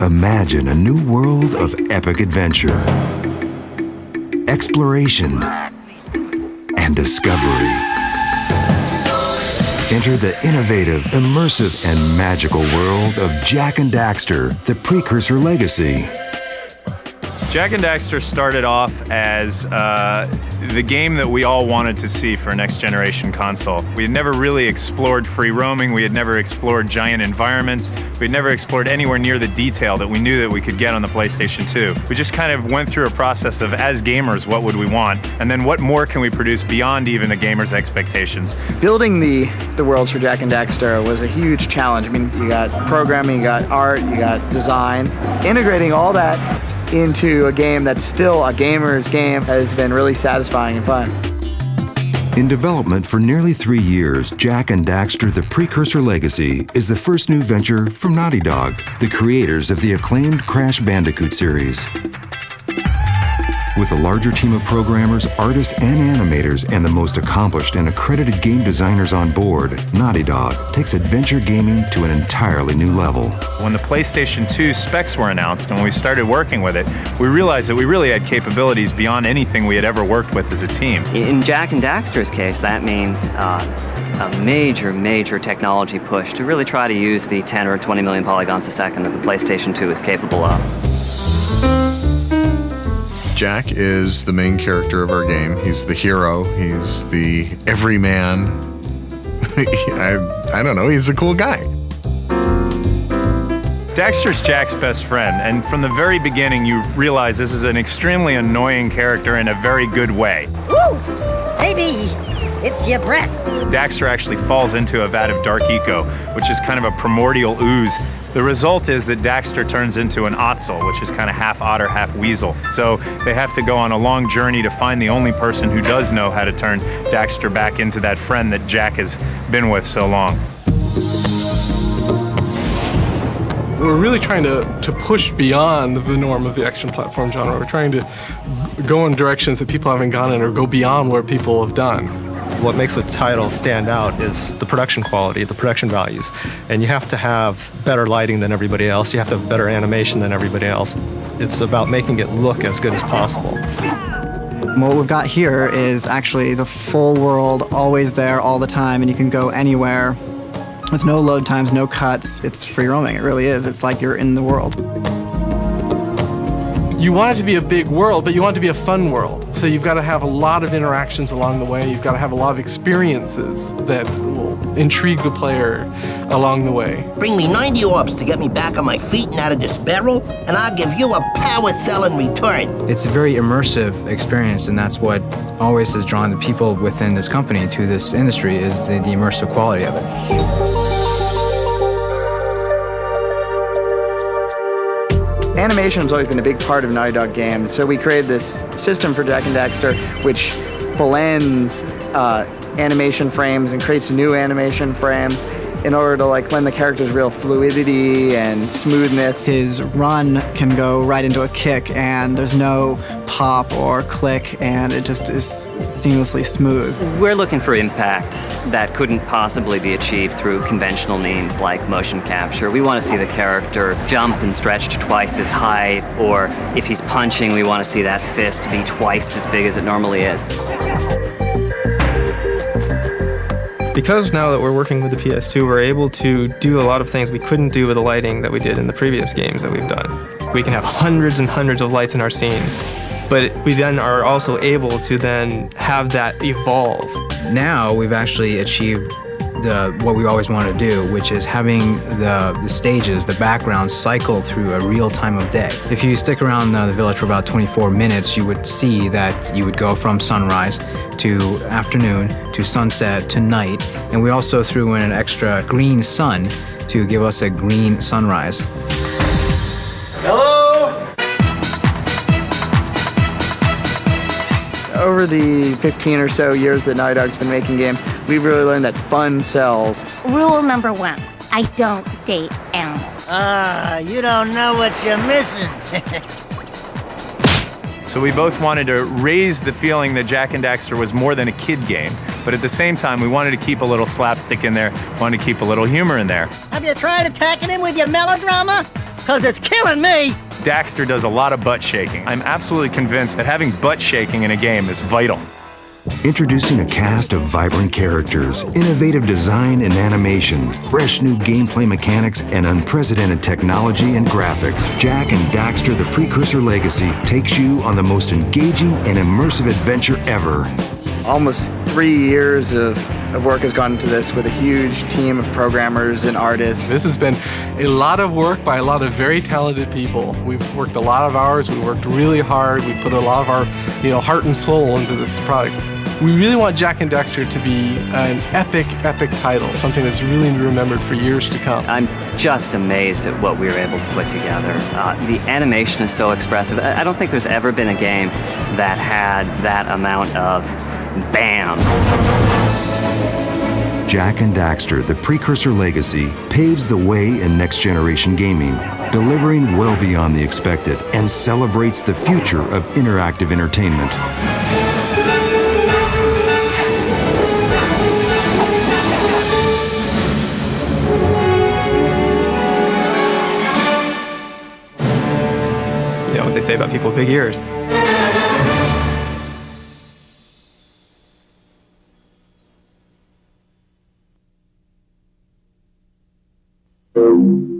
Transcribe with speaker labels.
Speaker 1: Imagine a new world of epic adventure, exploration, and discovery. Enter the innovative, immersive, and magical world of Jak and Daxter, the Precursor Legacy.
Speaker 2: Jak and Daxter started off as the game that we all wanted to see for a next-generation console. We had never really explored free roaming. We had never explored giant environments. We had never explored anywhere near the detail that we knew that we could get on the PlayStation 2. We just kind of went through a process of, as gamers, what would we want? And then what more can we produce beyond even a gamer's expectations?
Speaker 3: Building the worlds for Jak and Daxter was a huge challenge. I mean, you got programming, you got art, you got design. Integrating all that into a game that's still a gamer's game has been really satisfying and fun.
Speaker 1: In development for nearly 3 years, Jak and Daxter, the Precursor Legacy is the first new venture from Naughty Dog, the creators of the acclaimed Crash Bandicoot series. With a larger team of programmers, artists, and animators, and the most accomplished and accredited game designers on board, Naughty Dog takes adventure gaming to an entirely new level.
Speaker 2: When the PlayStation 2 specs were announced and when we started working with it, we realized that we really had capabilities beyond anything we had ever worked with as a team.
Speaker 4: In Jak and Daxter's case, that means a major technology push to really try to use the 10 or 20 million polygons a second that the PlayStation 2 is capable of.
Speaker 5: Jak is the main character of our game. He's the hero. He's the everyman. I don't know, he's a cool guy.
Speaker 2: Daxter's Jak's best friend, and from the very beginning you realize this is an extremely annoying character in a very good way.
Speaker 6: Woo! Baby, it's your breath.
Speaker 2: Daxter actually falls into a vat of dark eco, which is kind of a primordial ooze. The result is that Daxter turns into an Ottsel, which is kind of half otter, half weasel. So they have to go on a long journey to find the only person who does know how to turn Daxter back into that friend that Jak has been with so long.
Speaker 7: We're really trying to push beyond the norm of the action platform genre. We're trying to go in directions that people haven't gone in or go beyond where people have done.
Speaker 8: What makes a title stand out is the production quality, the production values. And you have to have better lighting than everybody else. You have to have better animation than everybody else. It's about making it look as good as possible.
Speaker 9: What we've got here is actually the full world, always there all the time, and you can go anywhere with no load times, no cuts. It's free roaming, it really is. It's like you're in the world.
Speaker 7: You want it to be a big world, but you want it to be a fun world. So you've got to have a lot of interactions along the way. You've got to have a lot of experiences that will intrigue the player along the way.
Speaker 6: Bring me 90 orbs to get me back on my feet and out of this barrel, and I'll give you a power cell in return.
Speaker 10: It's a very immersive experience, and that's what always has drawn the people within this company to this industry, is the immersive quality of it.
Speaker 3: Animation's always been a big part of Naughty Dog games, so we created this system for Jak and Daxter which blends animation frames and creates new animation frames in order to lend the characters real fluidity and smoothness.
Speaker 9: His run can go right into a kick, and there's no pop or click, and it just is seamlessly smooth.
Speaker 4: We're looking for impact that couldn't possibly be achieved through conventional means like motion capture. We want to see the character jump and stretch to twice his height, or if he's punching, we want to see that fist be twice as big as it normally is.
Speaker 11: Because now that we're working with the PS2, we're able to do a lot of things we couldn't do with the lighting that we did in the previous games that we've done. We can have hundreds and hundreds of lights in our scenes, but we then are also able to then have that evolve.
Speaker 10: Now we've actually achieved what we always wanted to do, which is having the stages, the backgrounds cycle through a real time of day. If you stick around the village for about 24 minutes, you would see that you would go from sunrise to afternoon to sunset to night, and we also threw in an extra green sun to give us a green sunrise.
Speaker 3: Over the 15 or so years that Naughty Dog's been making games, we've really learned that fun sells.
Speaker 12: Rule number 1, I don't date animals.
Speaker 6: You don't know what you're missing.
Speaker 2: So we both wanted to raise the feeling that Jak and Daxter was more than a kid game, but at the same time we wanted to keep a little slapstick in there, wanted to keep a little humor in there.
Speaker 6: Have you tried attacking him with your melodrama? 'cause it's killing me.
Speaker 2: Daxter does a lot of butt shaking. I'm absolutely convinced that having butt shaking in a game is vital.
Speaker 1: Introducing a cast of vibrant characters, innovative design and animation, fresh new gameplay mechanics, and unprecedented technology and graphics, Jak and Daxter: The Precursor Legacy takes you on the most engaging and immersive adventure ever.
Speaker 3: Almost 3 years of work has gone into this with a huge team of programmers and artists.
Speaker 7: This has been a lot of work by a lot of very talented people. We've worked a lot of hours, we worked really hard, we put a lot of our heart and soul into this product. We really want Jak and Daxter to be an epic title, something that's really remembered for years to come.
Speaker 4: I'm just amazed at what we were able to put together. The animation is so expressive. I don't think there's ever been a game that had that amount of bam.
Speaker 1: Jak and Daxter: The Precursor Legacy paves the way in next-generation gaming, delivering well beyond the expected, and celebrates the future of interactive entertainment.
Speaker 11: You know what they say about people with big ears.
Speaker 13: Boom.